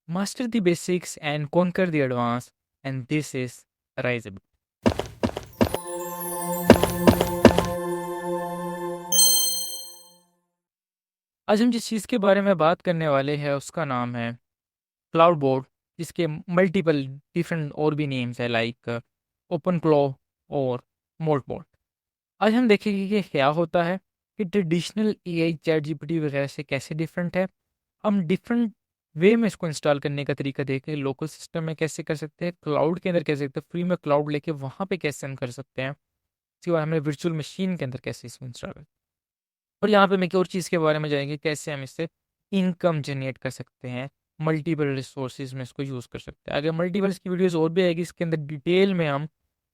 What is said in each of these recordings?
Master the basics and conquer the advanced, and this is Riseable. आज हम जिस चीज़ के बारे में बात करने वाले हैं उसका नाम है क्लाउड बोर्ड, जिसके मल्टीपल डिफरेंट और भी नेम्स है लाइक ओपन क्लो और मोल्ट बोर्ड। आज हम देखेंगे कि क्या होता है, कि ट्रेडिशनल एआई चैट जीपीटी वगैरह से कैसे डिफरेंट है। हम डिफरेंट वे में इसको इंस्टॉल करने का तरीका देखें, लोकल सिस्टम में कैसे कर सकते हैं, क्लाउड के अंदर कैसे सकते हैं, फ्री में क्लाउड लेके वहाँ पे कैसे हम कर सकते हैं, इसके बाद हमें वर्चुअल मशीन के अंदर कैसे इसको इंस्टॉल करें। और यहाँ पे हम एक और चीज़ के बारे में जाएंगे, कैसे हम इससे इनकम जनरेट कर सकते हैं, मल्टीपल रिसोर्सेज में इसको यूज़ कर सकते हैं। अगर मल्टीपल इसकी वीडियोस और भी आएगी, इसके अंदर डिटेल में हम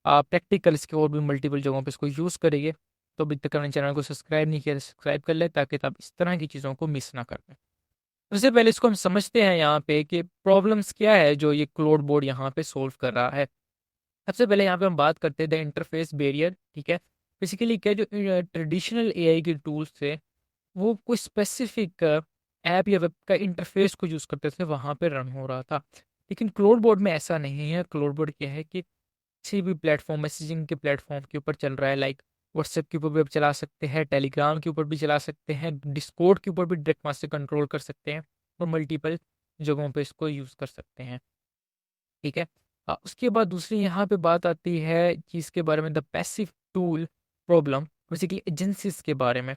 प्रैक्टिकल इसके और भी मल्टीपल जगहों पे इसको यूज़ करेंगे। तो अभी तक अपने चैनल को सब्सक्राइब नहीं किया तो सब्सक्राइब कर ले, ताकि आप इस तरह की चीज़ों को मिस ना कर पाएं। सबसे पहले इसको हम समझते हैं यहाँ पे कि प्रॉब्लम्स क्या है जो ये क्लाउड बोर्ड यहाँ पे सोल्व कर रहा है। सबसे पहले यहाँ पे हम बात करते हैं द इंटरफेस बैरियर। ठीक है, बेसिकली क्या, जो ट्रेडिशनल एआई के टूल्स थे वो कोई स्पेसिफिक ऐप या वेब का इंटरफेस को यूज़ करते थे, वहाँ पे रन हो रहा था। लेकिन क्लाउड बोर्ड में ऐसा नहीं है। क्लाउड बोर्ड क्या है कि किसी भी प्लेटफॉर्म, मैसेजिंग के प्लेटफॉर्म के ऊपर चल रहा है, लाइक व्हाट्सएप के ऊपर भी आप चला सकते हैं, टेलीग्राम के ऊपर भी चला सकते हैं, डिस्कॉर्ड के ऊपर भी डायरेक्ट वहाँ से कंट्रोल कर सकते हैं, और मल्टीपल जगहों पे इसको यूज़ कर सकते हैं। ठीक है। उसके बाद दूसरी यहाँ पे बात आती है चीज़ के बारे में, the passive tool problem, basically agencies के बारे में।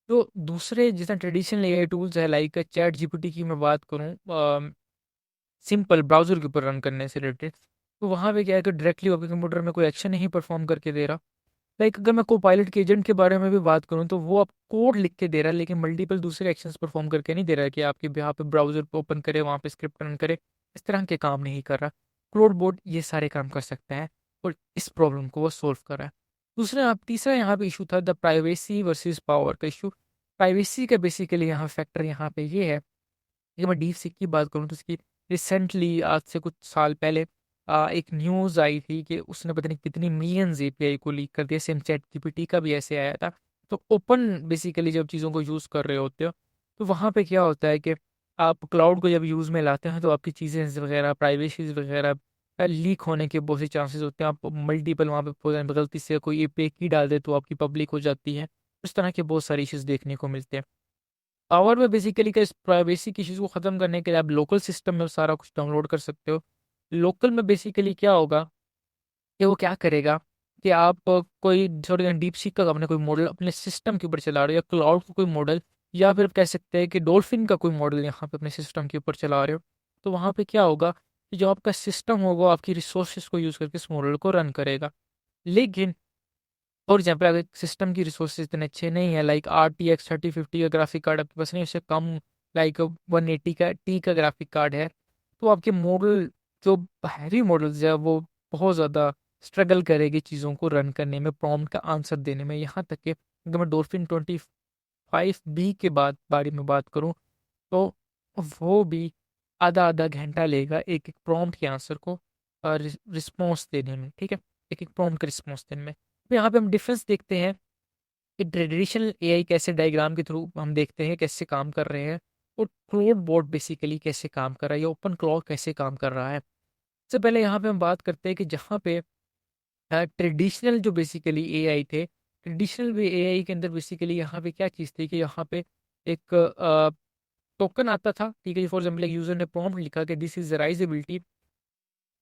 तो दूसरे जितना ट्रेडिशनल एआई टूल्स है, लाइक चैट जीपीटी की मैं बात करूँ, सिंपल ब्राउज़र के ऊपर रन करने से रिलेटेड, तो वहाँ पे क्या है कि डायरेक्टली आपके कंप्यूटर में कोई एक्शन नहीं परफॉर्म करके दे रहा। लाइक अगर मैं कोपायलट के एजेंट के बारे में भी बात करूँ, तो वो आप कोड लिख के दे रहा है, लेकिन मल्टीपल दूसरे एक्शंस परफॉर्म करके नहीं दे रहा है, कि आपके यहाँ पे ब्राउज़र पे ओपन करे, वहाँ पे स्क्रिप्ट रन करे, इस तरह के काम नहीं कर रहा। क्लाउड बोर्ड ये सारे काम कर सकता है, और इस प्रॉब्लम को वो सोल्व कर रहा है। तीसरा यहाँ पे इशू था द प्राइवेसी वर्सेस पावर का इशू। प्राइवेसी का बेसिकली यहाँ फैक्टर यहाँ पे ये है, अगर मैं डीप सीक की बात करूँ तो इसकी रिसेंटली आज से कुछ साल पहले एक न्यूज़ आई थी कि उसने पता नहीं कितनी मिलियंस एपीआई को लीक कर दिया। सेम चैट जीपीटी का भी ऐसे आया था। तो ओपन बेसिकली जब चीज़ों को यूज़ कर रहे होते हो, तो वहाँ पे क्या होता है कि आप क्लाउड को जब यूज़ में लाते हैं, तो आपकी चीज़ें वगैरह, प्राइवेसीज वगैरह लीक होने के बहुत से चांसेस होते हैं। आप मल्टीपल वहाँ पे गलती से कोई एपीआई की डाल दे तो आपकी पब्लिक हो जाती है। इस तरह के बहुत सारे इश्यूज देखने को मिलते हैं। पावर में बेसिकली क्या, इस प्राइवेसी की इश्यूज़ को ख़त्म करने के लिए आप लोकल सिस्टम में सारा कुछ डाउनलोड कर सकते हो। लोकल में बेसिकली क्या होगा, कि वो क्या करेगा, कि आप कोई थोड़ी डीपसीक का अपने कोई मॉडल अपने सिस्टम के ऊपर चला रहे हो, या क्लाउड का कोई मॉडल, या फिर आप कह सकते हैं कि डॉल्फिन का कोई मॉडल यहाँ पे अपने सिस्टम के ऊपर चला रहे हो, तो वहाँ पे क्या होगा, कि जो आपका सिस्टम होगा वो आपकी रिसोर्सेज को यूज़ करके इस मॉडल को रन करेगा। लेकिन फॉर एग्जाम्पल अगर सिस्टम की रिसोर्सेज इतने अच्छे नहीं है, लाइक RTX 3050 का ग्राफिक कार्ड आपके पास नहीं, उससे कम लाइक 180 का टी का ग्राफिक कार्ड है, तो आपके मॉडल, जो हैवी मॉडल्स है, वो बहुत ज़्यादा स्ट्रगल करेगी चीज़ों को रन करने में, प्रॉम्प्ट का आंसर देने में। यहाँ तक कि अगर मैं डॉल्फिन 25B के बारे में बात करूँ, तो वो भी आधा आधा घंटा लेगा एक एक प्रॉम्प्ट के आंसर को रिस्पॉन्स देने में। ठीक है, एक एक प्रॉम्प्ट का रिस्पॉन्स देने में। तो यहाँ पे हम डिफरेंस देखते हैं कि ट्रेडिशनल एआई कैसे डायग्राम के थ्रू हम देखते हैं कैसे काम कर रहे हैं, और क्लाउड बोर्ड बेसिकली कैसे काम कर रहा है, या ओपन क्लाउड कैसे काम कर रहा है। सबसे पहले यहाँ पे हम बात करते हैं कि जहाँ पे ट्रेडिशनल जो बेसिकली एआई थे, ट्रेडिशनल एआई के अंदर बेसिकली यहाँ पे क्या चीज़ थी, कि यहाँ पे एक टोकन आता था। ठीक है, फॉर एग्जाम्पल एक यूज़र ने प्रॉम्प्ट लिखा कि दिस इज राइजेबिलिटी,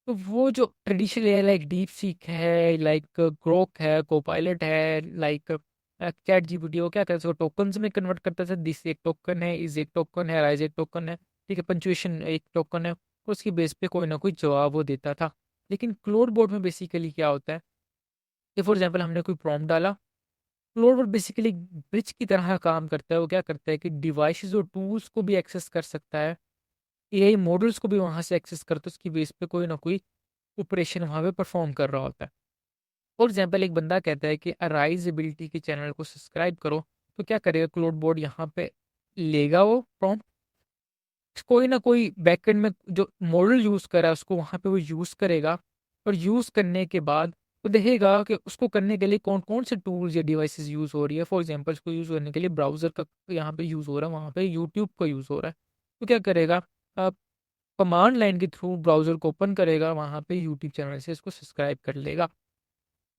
तो वो जो ट्रेडिशनल है, लाइक डीप सीक है, लाइक ग्रोक है, कोपायलट है, लाइक चैट जीपीटी, वो क्या करता है, उसको टोकन्स में कन्वर्ट करता था। दिस एक टोकन है, इज एक टोकन है, राइज एक टोकन है। ठीक है, पंचुएशन एक टोकन है, और उसकी बेस पे कोई ना कोई जवाब वो देता था। लेकिन क्लोड बोर्ड में बेसिकली क्या होता है, कि फॉर एग्जाम्पल हमने कोई प्रॉम्प्ट डाला, क्लोड बोर्ड बेसिकली ब्रिज की तरह काम करता है। वो क्या करता है कि डिवाइसेस और टूल्स को भी एक्सेस कर सकता है, एआई मॉडल्स को भी वहाँ से एक्सेस करता है, उसकी बेस पे कोई ना कोई ऑपरेशन वहाँ पे परफॉर्म कर रहा होता है। फॉर एग्जाम्पल एक बंदा कहता है कि अराइजेबिलिटी के चैनल को सब्सक्राइब करो, तो क्या करेगा क्लाउड बोर्ड, यहाँ पे लेगा वो प्रॉम्प्ट, कोई ना कोई बैकएंड में जो मॉडल यूज़ करा है उसको वहाँ पे वो यूज़ करेगा, और यूज़ करने के बाद वो देखेगा कि उसको करने के लिए कौन कौन से टूल्स या डिवाइसेस यूज़ हो रही है। फॉर एग्जाम्पल उसको यूज़ करने के लिए ब्राउज़र का यहाँ पे यूज़ हो रहा है, वहाँ पे यूट्यूब का यूज़ हो रहा है, तो क्या करेगा, कमांड लाइन के थ्रू ब्राउज़र को ओपन करेगा, वहाँ पे यूट्यूब चैनल से इसको सब्सक्राइब कर लेगा।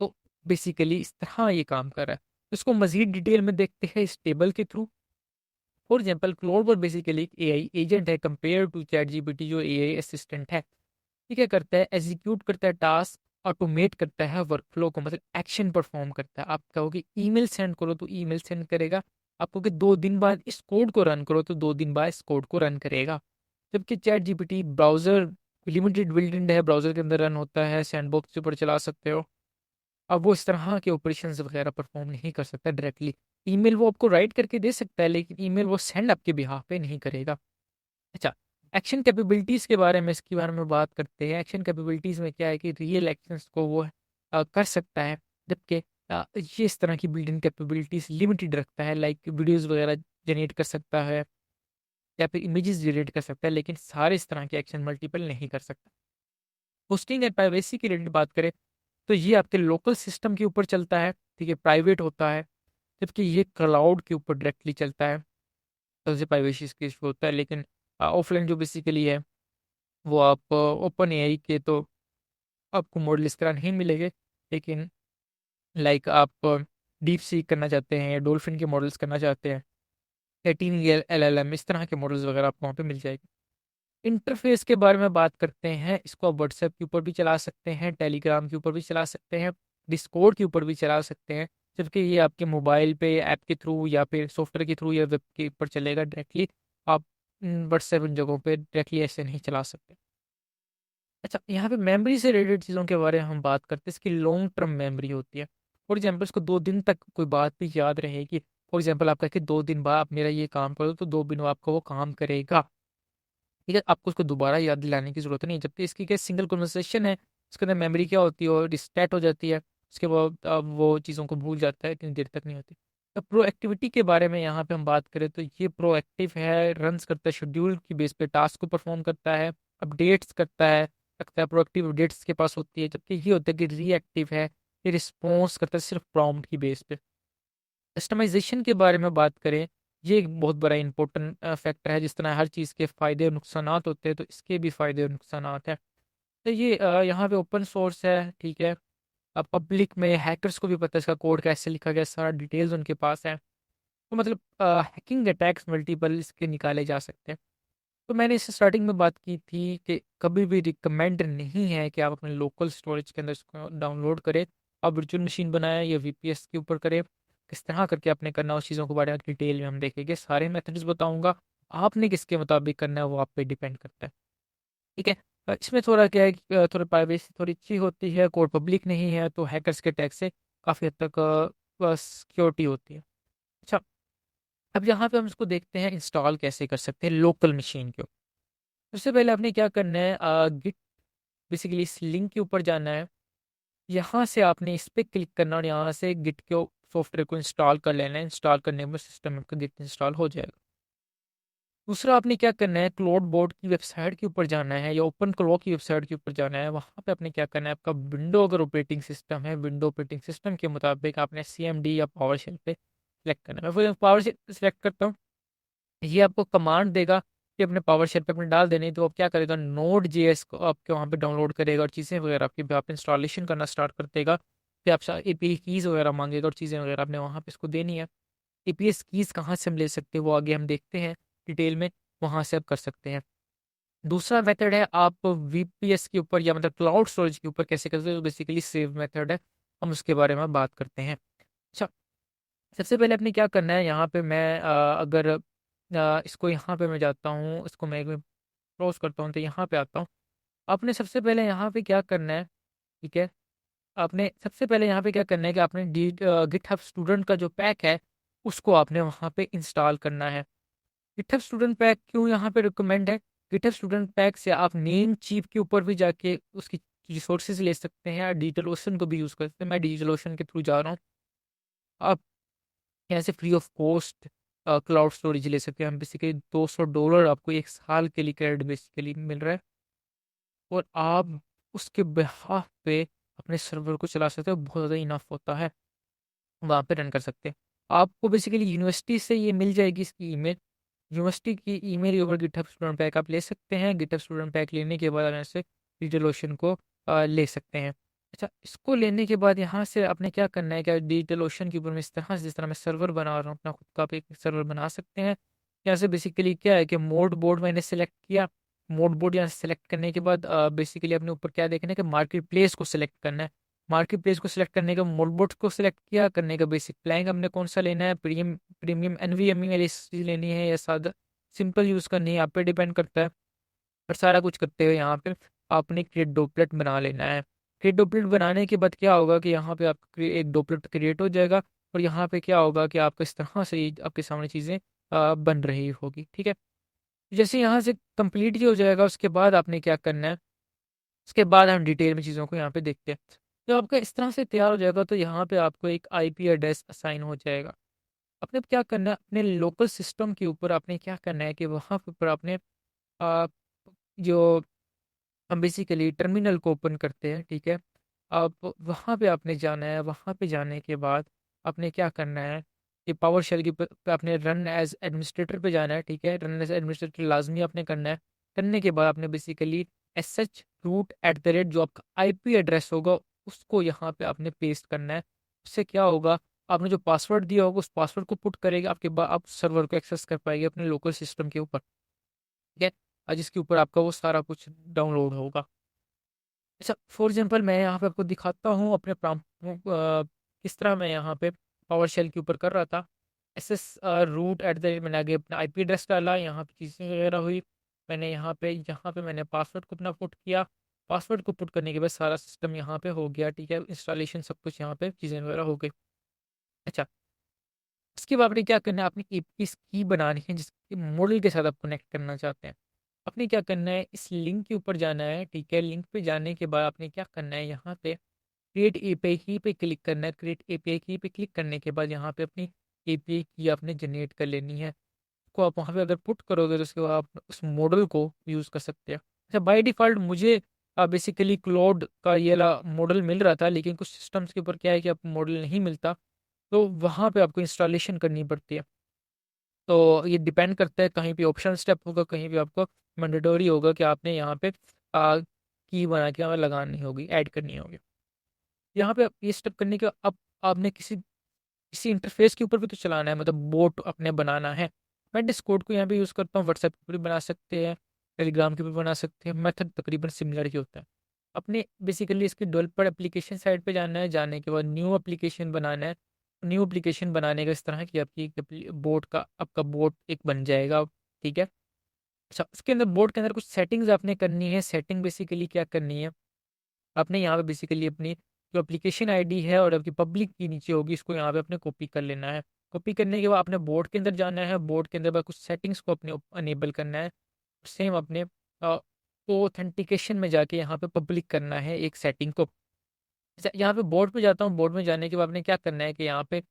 तो बेसिकली इस तरह ये काम कर रहा है। तो इसको मज़ीद डिटेल में देखते हैं इस टेबल के थ्रू। फॉर एग्जांपल क्लाउडवर्क बेसिकली एक एआई एजेंट है कंपेयर टू चैटजीपीटी जो एआई असिस्टेंट है। ये क्या करता है? एग्जीक्यूट करता है टास्क, ऑटोमेट करता है वर्कफ्लो को, मतलब एक्शन परफॉर्म करता है। आप कहोगे ईमेल सेंड करो तो ईमेल सेंड करेगा। आप कहोगे 2 दिन बाद इस कोड को रन करो तो 2 दिन बाद इस कोड को रन करेगा। जबकि chat GPT browser limited build है, ब्राउज़र के अंदर रन होता है, सैंडबॉक्स के ऊपर चला सकते हो। अब वो इस तरह के ऑपरेशंस वगैरह परफॉर्म नहीं कर सकता डायरेक्टली। ईमेल वो आपको राइट करके दे सकता है, लेकिन ईमेल वो सेंड आपके बिहाफ पे नहीं करेगा। अच्छा, एक्शन कैपेबिलिटीज़ के बारे में, इसके बारे में बात करते हैं। एक्शन कैपेबिलिटीज़ में क्या है कि रियल एक्शंस को वो कर सकता है, जबकि ये इस तरह की बिल्ड इन कैपेबिलिटीज़ लिमिटेड रखता है, लाइक वीडियोज़ वगैरह जनरेट कर सकता है या फिर इमेजेस जनरेट कर सकता है, लेकिन सारे इस तरह के एक्शन मल्टीपल नहीं कर सकता। होस्टिंग एंड प्राइवेसी की रिलेटेड बात करें तो ये आपके लोकल सिस्टम के ऊपर चलता है, ठीक है, प्राइवेट होता है, जबकि ये क्लाउड के ऊपर डायरेक्टली चलता है, तो उसे प्राइवेसी के इशू होता है। लेकिन ऑफलाइन जो बेसिकली है वो आप ओपन एआई के तो आपको मॉडल इस तरह नहीं मिलेंगे, लेकिन लाइक आप डीप सीक करना चाहते हैं या डॉल्फिन के मॉडल्स करना चाहते हैं या टीन एलएलएम, इस तरह के मॉडल्स वगैरह आपको वहाँ पे मिल जाएंगे। इंटरफेस के बारे में बात करते हैं, इसको आप व्हाट्सएप के ऊपर भी चला सकते हैं, टेलीग्राम के ऊपर भी चला सकते हैं, डिस्कॉर्ड के ऊपर भी चला सकते हैं, जबकि ये आपके मोबाइल पे ऐप के थ्रू या फिर सॉफ्टवेयर के थ्रू या वेब के ऊपर चलेगा डायरेक्टली। आप व्हाट्सएप इन जगहों पे डायरेक्टली ऐसे नहीं चला सकते। अच्छा, यहाँ पे मेमोरी से रिलेटेड चीज़ों के बारे में हम बात करते हैं, इसकी लॉन्ग टर्म मेमोरी होती है। फॉर एग्जाम्पल इसको 2 दिन तक कोई बात भी याद रहेगी। फॉर एग्जाम्पल आप कहें 2 दिन बाद आप मेरा ये काम करो, तो 2 दिन बाद आपका वो काम करेगा। ठीक है, आपको उसको दोबारा याद दिलाने की ज़रूरत नहीं है। जबकि इसकी क्या सिंगल कन्वर्सेशन है, उसके अंदर मेमोरी क्या होती है और रिस्टार्ट हो जाती है, उसके बाद अब वो चीज़ों को भूल जाता है, इतनी देर तक नहीं होती। अब प्रोएक्टिविटी के बारे में यहाँ पे हम बात करें तो ये प्रोएक्टिव है, रन्स करता है शेड्यूल की बेस पे, टास्क को परफॉर्म करता है, अपडेट्स करता है, रखता है, प्रोएक्टिव अपडेट्स के पास होती है। जबकि ये होता है कि रिएक्टिव है, ये रिस्पॉन्स करता है सिर्फ प्रॉम्प्ट की बेस पे। कस्टमाइज़ेशन के बारे में बात करें, ये एक बहुत बड़ा इम्पोर्टेंट फैक्टर है। जिस तरह हर चीज़ के फ़ायदे और नुकसानात होते हैं, तो इसके भी फ़ायदे और नुकसानात हैं। तो ये यहाँ पे ओपन सोर्स है, ठीक है। अब पब्लिक में हैकर्स को भी पता है इसका कोड कैसे लिखा गया है, सारा डिटेल्स उनके पास है। तो मतलब हैकिंग अटैक्स मल्टीपल इसके निकाले जा सकते हैं। तो मैंने इस स्टार्टिंग में बात की थी कि कभी भी रिकमेंड नहीं है कि आप अपने लोकल स्टोरेज के अंदर इसको डाउनलोड करें। आप वर्चुअल मशीन बनाएं या वीपीएस के ऊपर करें, किस तरह करके आपने करना है उस चीज़ों के बारे में डिटेल में हम देखेंगे, सारे मेथड्स बताऊंगा। आपने किसके मुताबिक करना है वो आप पे डिपेंड करता है, ठीक है। इसमें थोड़ा क्या है कि थोड़ा प्राइवेसी थोड़ी अच्छी होती है, कोड पब्लिक नहीं है, तो हैकर्स के अटैक से काफ़ी हद तक सिक्योरिटी होती है। अच्छा, अब यहाँ पे हम इसको देखते हैं इंस्टॉल कैसे कर सकते हैं लोकल मशीन के ऊपर। सबसे पहले आपने क्या करना है, गिट बेसिकली इस लिंक के ऊपर जाना है। यहाँ से आपने इस पे क्लिक करना और यहाँ से गिट के सॉफ्टवेयर को इंस्टॉल कर लेना है। इंस्टॉल करने में सिस्टम में आपका गिट इंस्टॉल हो जाएगा। दूसरा आपने क्या करना है, क्लाउड बोर्ड की वेबसाइट के ऊपर जाना है या ओपन क्लॉक की वेबसाइट के ऊपर जाना है। वहाँ पे आपने क्या करना है, आपका विंडो अगर ऑपरेटिंग सिस्टम है, विंडो ऑपरेटिंग सिस्टम के मुताबिक आपने सीएमडी या पावर शेल पे सेलेक्ट करना है। मैं फिर पावर शेल सेलेक्ट करता हूँ। ये आपको कमांड देगा कि अपने पावर शेल पे अपने डाल देने, तो आप क्या करेगा, नोड जेएस को आपके वहाँ पे डाउनलोड करेगा और चीज़ें वगैरह आपकी आप इंस्टॉलेशन करना स्टार्ट कर देगा। फिर आप एपीआई कीज़ वगैरह मांगेगा और चीज़ें वगैरह आपने वहाँ पे इसको देनी है। एपीएस कीज़ कहाँ से हम ले सकते हैं वो आगे हम देखते हैं डिटेल में, वहाँ से आप कर सकते हैं। दूसरा मेथड है आप वीपीएस के ऊपर या मतलब क्लाउड स्टोरेज के ऊपर कैसे करते हैं, बेसिकली सेव मेथड है, हम उसके बारे में बात करते हैं। अच्छा, सबसे पहले आपने क्या करना है, यहाँ पे मैं अगर इसको यहाँ पे मैं जाता हूँ, इसको मैं क्लोज करता हूँ तो यहाँ पे आता हूँ। आपने सबसे पहले यहाँ पे क्या करना है, ठीक है, आपने सबसे पहले यहाँ पे क्या करना है कि आपने गिटहब स्टूडेंट का जो पैक है उसको आपने वहाँ पे इंस्टॉल करना है। गिटहब स्टूडेंट पैक क्यों यहाँ पे रिकमेंड है, गिटहब स्टूडेंट पैक से आप नेम चीप के ऊपर भी जाके उसकी रिसोर्सेज ले सकते हैं या डिजिटल ओशन को भी यूज़ कर सकते हैं। मैं डिजिटल ओशन के थ्रू जा रहा हूँ। आप यहाँ से free of cost cloud storage ले सकते हैं। हम बेसिकली $200 आपको 1 साल के लिए क्रेडिट बेसिकली मिल रहा है और आप उसके बिहाफ पे अपने सर्वर को चला सकते हो, बहुत ज़्यादा इनफ होता है, वहाँ पे रन कर सकते हैं। आपको बेसिकली यूनिवर्सिटी से ये मिल जाएगी इसकी ईमेल, यूनिवर्सिटी की ईमेल के ऊपर गिटहब स्टूडेंट पैक आप ले सकते हैं। गिटहब स्टूडेंट पैक लेने के बाद आप यहाँ से डिजिटल को ले सकते हैं। अच्छा, इसको लेने के बाद यहाँ से आपने क्या करना है, क्या डिजिटल ओशन के ऊपर में इस तरह से, जिस तरह मैं सर्वर बना रहा हूँ अपना खुद का, आप एक सर्वर बना सकते हैं। यहाँ से बेसिकली क्या है कि मोड बोर्ड मैंने सेलेक्ट किया। मोड बोर्ड यहाँ से सेलेक्ट करने के बाद बेसिकली अपने ऊपर क्या देखना है कि मार्केट प्लेस को सिलेक्ट करना है। मार्केट प्लेस को सिलेक्ट करने का मोड बोर्ड को सिलेक्ट किया, करने का बेसिक प्लान हमने कौन सा लेना है, प्रीमियम एनवीएमई वाली चीज़ लेनी है या सादा सिंपल यूज़ करनी है, आप पे डिपेंड करता है। और सारा कुछ करते हुए यहाँ पे आपने क्रिएट डॉपलेट बना लेना है। क्रिएट डॉपलेट बनाने के बाद क्या होगा कि यहाँ पे आपका एक डॉपलेट क्रिएट हो जाएगा। और यहाँ पे क्या होगा कि आपको इस तरह से ही आपके सामने चीज़ें बन रही होगी, ठीक है। जैसे यहाँ से कंप्लीट ही हो जाएगा, उसके बाद आपने क्या करना है, उसके बाद हम डिटेल में चीज़ों को यहाँ पे देखते हैं। जब आपका इस तरह से तैयार हो जाएगा तो यहाँ पे आपको एक आईपी एड्रेस असाइन हो जाएगा। आपने अब क्या करना है, अपने लोकल सिस्टम के ऊपर आपने क्या करना है कि वहाँ के ऊपर आपने आ, जो हम बेसिकली टर्मिनल को ओपन करते हैं, ठीक है। अब वहाँ पे आपने जाना है, वहाँ पे जाने के बाद आपने क्या करना है कि पावर शेल के पे आपने रन एज एडमिनिस्ट्रेटर पे जाना है, ठीक है। रन एज एडमिनिस्ट्रेटर लाजमी आपने करना है। करने के बाद आपने basically S H root at the rate जो आपका आईपी एड्रेस होगा उसको यहाँ पे आपने पेस्ट करना है। उससे क्या होगा, आपने जो पासवर्ड दिया होगा उस पासवर्ड को पुट करेगा, आपके बाद आप सर्वर को एक्सेस कर पाएंगे अपने लोकल सिस्टम के ऊपर, ठीक है। जिसके ऊपर आपका वो सारा कुछ डाउनलोड होगा। अच्छा, फॉर एग्जांपल मैं यहाँ पे आपको दिखाता हूँ अपने किस तरह मैं यहाँ पे पावर शेल के ऊपर कर रहा था। S S root at the मैंने आगे अपना आईपी एड्रेस डाला, यहाँ पे चीज़ें वगैरह हुई। मैंने यहाँ पे मैंने पासवर्ड को अपना पुट किया। पासवर्ड को पुट करने के बाद सारा सिस्टम यहाँ पे हो गया, ठीक है। इंस्टॉलेशन सब कुछ यहाँ पे चीज़ें वगैरह हो गई। अच्छा, उसके बाद आपने क्या करना है, अपनी इस की बनानी है जिसके मॉडल के साथ आप कनेक्ट करना चाहते हैं। आपने क्या करना है, इस लिंक के ऊपर जाना है, ठीक है। लिंक पे जाने के बाद आपने क्या करना है, यहाँ पे क्रिएट एपीआई की पे क्लिक करना है। क्रिएट एपीआई की पे क्लिक करने के बाद यहाँ पे अपनी एपीआई की आपने जनरेट कर लेनी है। को आप वहाँ पे अगर पुट करोगे तो उसके बाद आप उस मॉडल को यूज़ कर सकते हैं। अच्छा, बाय डिफ़ॉल्ट मुझे बेसिकली क्लाउड का ये वाला मॉडल मिल रहा था, लेकिन कुछ सिस्टम्स के ऊपर क्या है कि आपको मॉडल नहीं मिलता, तो वहाँ पे आपको इंस्टॉलेशन करनी पड़ती है। तो ये डिपेंड करता है, कहीं पे ऑप्शनल स्टेप होगा, कहीं पे आपको मैंडेटरी होगा कि आपने यहाँ पे की बना के हमें लगानी होगी, ऐड करनी होगी। यहाँ पे ये स्टेप करने के अब आपने किसी किसी इंटरफेस के ऊपर भी तो चलाना है, मतलब बोट अपने बनाना है। मैं डिस्कॉर्ड को यहाँ पे यूज़ करता हूँ, व्हाट्सएप के ऊपर भी बना सकते हैं, टेलीग्राम के ऊपर बना सकते हैं। मेथड तकरीबन सिमिलर ही होता है। अपने बेसिकली इसके डेवलपर एप्लीकेशन साइट पे जाना है, जाने के बाद न्यू एप्लीकेशन बनाना है। न्यू एप्लीकेशन बनाने का इस तरह की आपकी बोट का आपका बोट एक बन जाएगा, ठीक है। अच्छा, उसके अंदर बोर्ड के अंदर कुछ सेटिंग्स आपने करनी है। सेटिंग बेसिकली क्या करनी है, आपने यहाँ पे बेसिकली अपनी जो एप्लीकेशन आईडी है और आपकी पब्लिक की नीचे होगी, इसको यहाँ पे अपने कॉपी कर लेना है। कॉपी करने के बाद आपने बोर्ड के अंदर जाना है। बोर्ड के अंदर बाद कुछ सेटिंग्स को अपने अनेबल करना है। सेम अपने ऑथेंटिकेशन में जाके यहाँ पे पब्लिक करना है एक सेटिंग को। अच्छा, यहाँ पे बोर्ड पे जाता हूँ। बोर्ड में जाने के बाद आपने क्या करना है कि यहाँ पे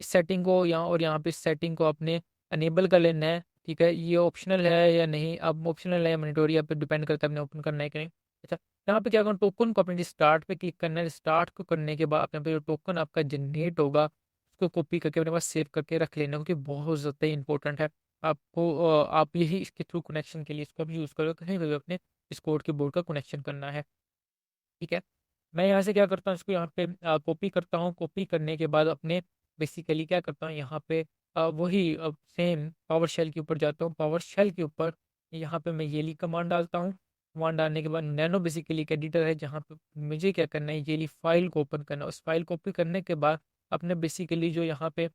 इस सेटिंग को यहाँ और यहाँ पे इस सेटिंग को आपने अनेबल कर लेना है, ठीक है। ये ऑप्शनल है या नहीं, अब ऑप्शनल है या मैंडेटरी, आप पे डिपेंड करता है आपने ओपन करना है कि नहीं। अच्छा, यहाँ पे क्या करना, टोकन को अपने स्टार्ट पे क्लिक करना है। स्टार्ट को करने के बाद अपने पे जो टोकन आपका जनरेट होगा उसको कॉपी करके अपने पास सेव करके रख लेना, क्योंकि बहुत ज़्यादा इंपॉर्टेंट है। आपको आप यही इसके थ्रू कनेक्शन के लिए इसको भी यूज़ करोगे, कहीं भी अपने इस कोड के बोर्ड का कनेक्शन करना है, ठीक है। मैं यहाँ से क्या करता हूँ, इसको यहाँ पे कॉपी करता हूँ। कॉपी करने के बाद अपने बेसिकली क्या करता हूँ, यहाँ पे वही सेम पावर शेल के ऊपर जाता हूँ। पावर शेल के ऊपर यहाँ पे मैं ये ली कमांड डालता हूँ। कमांड डालने के बाद नैनो बेसिकली एक एडिटर है जहाँ पे मुझे क्या करना है, ये ली फाइल को ओपन करना है। उस फाइल कॉपी करने के बाद अपने बेसिकली जो यहाँ पे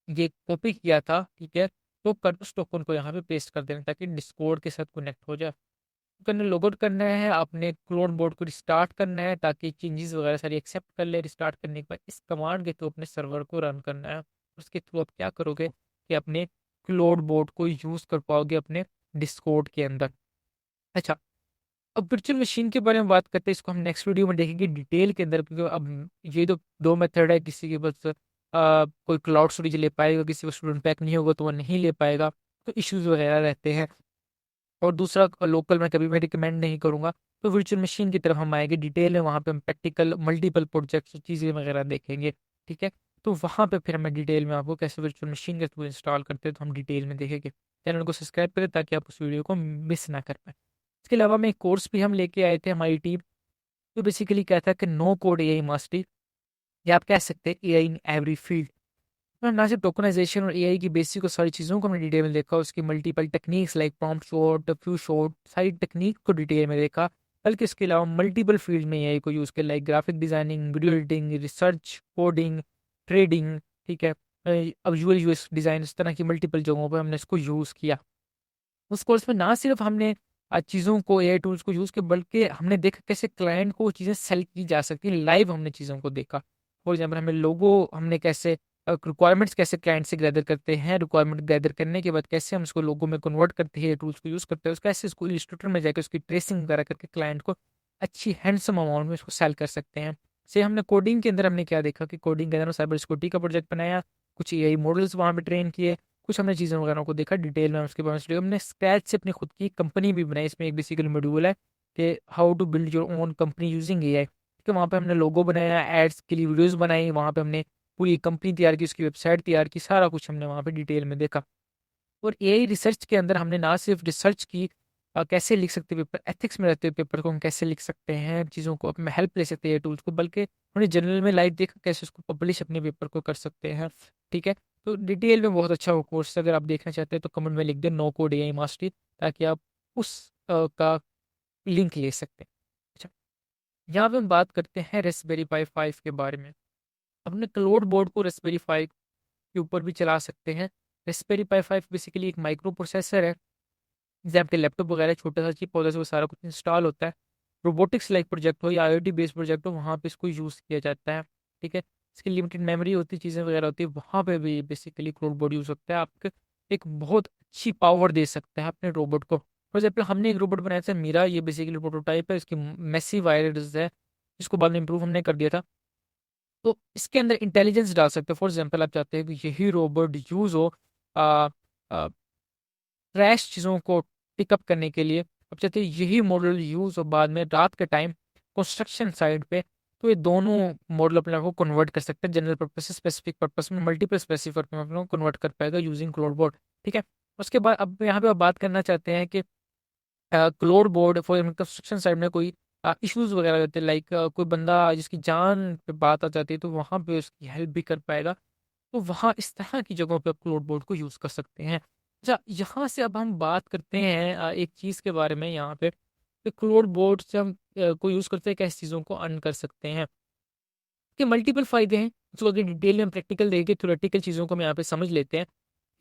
ये कॉपी किया था, ठीक है, तो कर उस टोकन को यहाँ पे पेस्ट कर देना ताकि डिस्कॉर्ड के साथ कनेक्ट हो जाए। करने लॉग आउट करना है, आपने क्लोन बोर्ड को रिस्टार्ट करना है ताकि चेंजेस वगैरह सारी एक्सेप्ट कर ले। रिस्टार्ट करने के बाद इस कमांड के थ्रू अपने सर्वर को रन करना है। उसके थ्रू आप क्या करोगे कि अपने क्लोड बोर्ड को यूज़ कर पाओगे अपने डिस्कॉर्ड के अंदर। अच्छा, अब वर्चुअल मशीन के बारे में बात करते हैं, इसको हम नेक्स्ट वीडियो में देखेंगे डिटेल के अंदर, क्योंकि अब ये तो दो मेथड है। किसी के पास कोई क्लाउड स्टोरेज ले पाएगा, किसी को स्टूडेंट पैक नहीं होगा तो वो नहीं ले पाएगा, तो इश्यूज वगैरह रहते हैं। और दूसरा, लोकल मैं कभी भी रिकमेंड नहीं करूँगा। तो वर्चुअल मशीन की तरफ हम आएंगे डिटेल में, वहाँ पे हम प्रैक्टिकल मल्टीपल प्रोजेक्ट्स चीज़ें वगैरह देखेंगे, ठीक है। तो वहाँ पे फिर मैं डिटेल में आपको कैसे वर्चुअल मशीन के थ्रू इंस्टॉल करते हैं तो हम डिटेल में देखेंगे। चैनल को सब्सक्राइब करें ताकि आप उस वीडियो को मिस ना कर पाएँ। इसके अलावा में एक कोर्स भी हम लेके आए थे हमारी टीम, जो बेसिकली कहता है कि नो कोड एआई मास्टरी, या आप कह सकते हैं एआई इन एवरी फील्ड। ना सिर्फ टोकनाइजेशन और एआई की बेसिक और सारी चीज़ों को हमने डिटेल में देखा, उसकी multiple techniques like prompt shot, few shot, सारी टेक्निक को डिटेल में देखा, बल्कि इसके अलावा मल्टीपल फील्ड में एआई को यूज़ किया like graphic designing, video editing, research, coding, trading, ठीक है, अब यूआई यूएक्स डिज़ाइन, इस तरह की मल्टीपल जगहों पर हमने इसको यूज़ किया। उस कोर्स में ना सिर्फ हमने चीज़ों को, एआई टूल्स को यूज़ किया, बल्कि हमने देखा कैसे क्लाइंट को वो चीज़ें सेल की जा सकती हैं, लाइव हमने चीज़ों को देखा। फॉर एग्ज़ाम्पल हमें लोगो, हमने कैसे रिक्वायरमेंट्स कैसे क्लाइंट से गैदर करते हैं, रिक्वायरमेंट गैदर करने के बाद कैसे हम उसको लोगो में कन्वर्ट करते हैं, टूल्स को यूज़ करते हैं, उस कैसे इसको इलस्ट्रेटर में जाके उसकी ट्रेसिंग वगैरह करके क्लाइंट को अच्छी हैंडसम अमाउंट में उसको सेल कर सकते हैं। से हमने कोडिंग के अंदर हमने क्या देखा कि कोडिंग के अंदर साइबर सिक्योरिटी का प्रोजेक्ट बनाया, कुछ एआई मॉडल्स वहाँ पे ट्रेन किए, कुछ हमने चीज़ों वगैरह को देखा डिटेल में, उसके बाद हमने स्क्रैच से अपनी खुद की कंपनी भी बनाई। इसमें एक बेसिकली मॉड्यूल है कि how to build your own company using AI. ठीक है, वहाँ पे हमने लोगो बनाया, एड्स के लिए वीडियोस बनाई, वहाँ पे हमने पूरी कंपनी तैयार की, उसकी वेबसाइट तैयार की, सारा कुछ हमने वहाँ पे डिटेल में देखा। और एआई रिसर्च के अंदर हमने ना सिर्फ रिसर्च की, कैसे लिख सकते हैं पेपर, एथिक्स में रहते हुए पेपर को हम कैसे लिख सकते हैं, चीज़ों को अपने हेल्प ले सकते हैं टूल्स को, बल्कि हमने जनरल में लाइव देखा कैसे उसको पब्लिश अपने पेपर को कर सकते हैं। ठीक है, तो डिटेल में बहुत अच्छा वो कोर्स है, अगर आप देखना चाहते हैं तो कमेंट में लिख दें नो कोड एआई मास्टरी, ताकि आप उस का लिंक ले सकते हैं। अच्छा, यहाँ पे हम बात करते हैं रेस्पबेरी पाई 5 के बारे में। अपने क्लाउड बोर्ड को रेस्पबेरी पाई के ऊपर भी चला सकते हैं। रेस्पबेरी पाई 5 बेसिकली एक माइक्रो प्रोसेसर है, जैसे आपके लैपटॉप वगैरह छोटा-सा चिप होता है, उसमें सारा कुछ इंस्टॉल होता है। रोबोटिक्स लाइक प्रोजेक्ट हो या आईओटी बेस्ड प्रोजेक्ट हो, वहाँ पे इसको यूज़ किया जाता है, ठीक है। इसकी लिमिटेड मेमोरी होती है, चीज़ें वगैरह होती है, वहाँ पे भी बेसिकली क्लाउड बोर्ड यूज़ होता है। आपको एक बहुत अच्छी पावर दे सकता है अपने रोबोट को। फॉर एग्ज़ाम्पल हमने एक रोबोट बनाया था मीरा, ये बेसिकली प्रोटोटाइप है, इसकी मैसिव आइरिस है, इसको बाद में इम्प्रूव हमने कर दिया था। तो इसके अंदर इंटेलिजेंस डाल सकते हो। फॉर एग्ज़ाम्पल आप चाहते हैं कि यही रोबोट यूज़ हो अ अ ट्रैश चीज़ों को पिकअप करने के लिए, अब चाहते हैं यही मॉडल यूज़ हो बाद में रात के टाइम कंस्ट्रक्शन साइट पे, तो ये दोनों मॉडल अपने आप को कन्वर्ट कर सकते हैं जनरल पर्पस से स्पेसिफिक पर्पस में, मल्टीपल स्पेसिफिक में अपने को कन्वर्ट कर पाएगा यूजिंग क्लाउड बोर्ड। ठीक है, उसके बाद अब यहाँ पे आप बात करना चाहते हैं कि cloud board for construction site में कोई इश्यूज वगैरह होते हैं, लाइक कोई बंदा जिसकी जान पे बात आ जाती है, तो वहाँ पे उसकी हेल्प भी कर पाएगा। तो वहाँ इस तरह की जगहों पे आप क्लाउड बोर्ड को यूज़ कर सकते हैं। अच्छा, यहाँ से अब हम बात करते हैं एक चीज़ के बारे में यहाँ पे, कि क्लाउड बोर्ड से हम को यूज़ करते हैं कैसी चीज़ों को अर्न कर सकते हैं। कि मल्टीपल फ़ायदे हैं, जो अगर डिटेल में हम प्रैक्टिकल देखें, थ्योरेटिकल चीज़ों को हम यहाँ पे समझ लेते हैं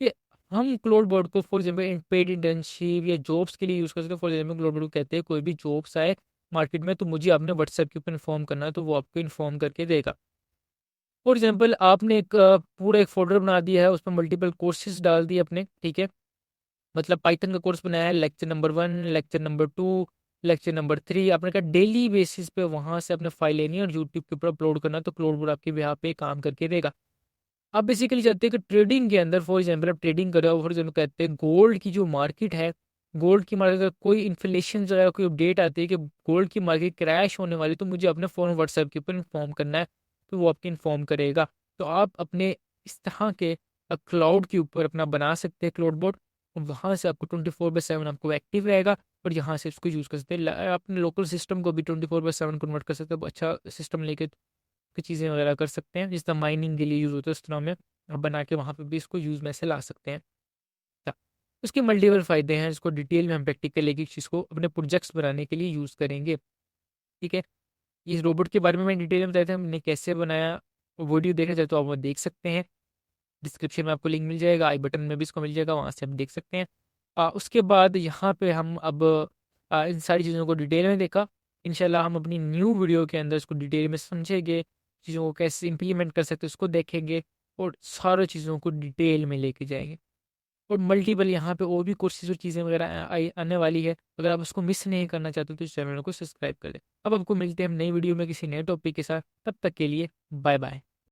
कि हम क्लाउड बोर्ड को फॉर एग्ज़ाम्पल पेड इंटर्नशिप या जॉब्स के लिए यूज़ कर सकते हैं। फॉर एग्ज़ाम्पल क्लाउड बोर्ड को कहते हैं कोई भी जॉब्स आए मार्केट में, तो मुझे आपने व्हाट्सएप के ऊपर इन्फॉर्म करना है, तो वो आपको इन्फॉर्म करके देगा। फॉर एग्ज़ाम्पल आपने एक पूरा एक फ़ोल्डर बना दिया है, उसमें मल्टीपल कोर्सेज़ डाल दिए अपने, ठीक है? मतलब पाइथन का कोर्स बनाया है, lecture number 1, lecture number 2, lecture number 3, आपने कहा डेली बेसिस पे वहाँ से अपने फाइल लेनी है और यूट्यूब के ऊपर अपलोड करना है, तो क्लाउड बोर्ड आपके बिहाफ़ पे काम करके देगा। आप बेसिकली चाहते हैं कि ट्रेडिंग के अंदर फॉर एग्ज़ाम्पल आप ट्रेडिंग कर रहे हो, फॉर एग्ज़ाम्पल कहते हैं गोल्ड की जो मार्केट है, गोल्ड की मार्केट अगर कोई इन्फ्लेशन जो है, कोई अपडेट आती है कि गोल्ड की मार्केट क्रैश होने वाली है, तो मुझे अपने फ़ोन व्हाट्सएप के ऊपर इन्फॉर्म करना है, तो वो आपको इन्फॉर्म करेगा। तो आप अपने इस तरह के क्लाउड के ऊपर अपना बना सकते हैं क्लाउड बोर्ड, और वहाँ से आपको 24/7 आपको एक्टिव रहेगा, और यहाँ से उसको यूज़ कर सकते हैं। अपने लोकल सिस्टम को भी 24/7 कन्वर्ट कर सकते हैं, अच्छा सिस्टम लेके की चीज़ें वगैरह कर सकते हैं, जिस तरह माइनिंग के लिए यूज़ होता है, उस तरह में आप बना के वहाँ पे भी इसको यूज़ में से ला सकते हैं। अच्छा, उसके मल्टीपल फ़ायदे हैं, इसको डिटेल में हम प्रैक्टिकल एक-एक चीज़ को अपने प्रोजेक्ट्स बनाने के लिए यूज़ करेंगे, ठीक है? इस रोबोट के बारे में मैं डिटेल में बताया था, हमने कैसे बनाया, वीडियो देखना चाहे तो आप वो देख सकते हैं। डिस्क्रिप्शन में आपको लिंक मिल जाएगा, आई बटन में भी इसको मिल जाएगा, वहाँ से आप देख सकते हैं। उसके बाद यहाँ पे हम अब इन सारी चीज़ों को डिटेल में देखा। इंशाल्लाह हम अपनी न्यू वीडियो के अंदर इसको डिटेल में समझेंगे, चीज़ों को कैसे इम्प्लीमेंट कर सकते हैं उसको देखेंगे, और सारी चीज़ों को डिटेल में लेके जाएँगे। और मल्टीपल यहाँ पे और भी कोर्सेज़ और चीज़ें वगैरह आने वाली है। अगर आप उसको मिस नहीं करना चाहते तो इस चैनल को सब्सक्राइब कर दें। अब आपको मिलते हैं हम नई वीडियो में किसी नए टॉपिक के साथ, तब तक के लिए बाय बाय।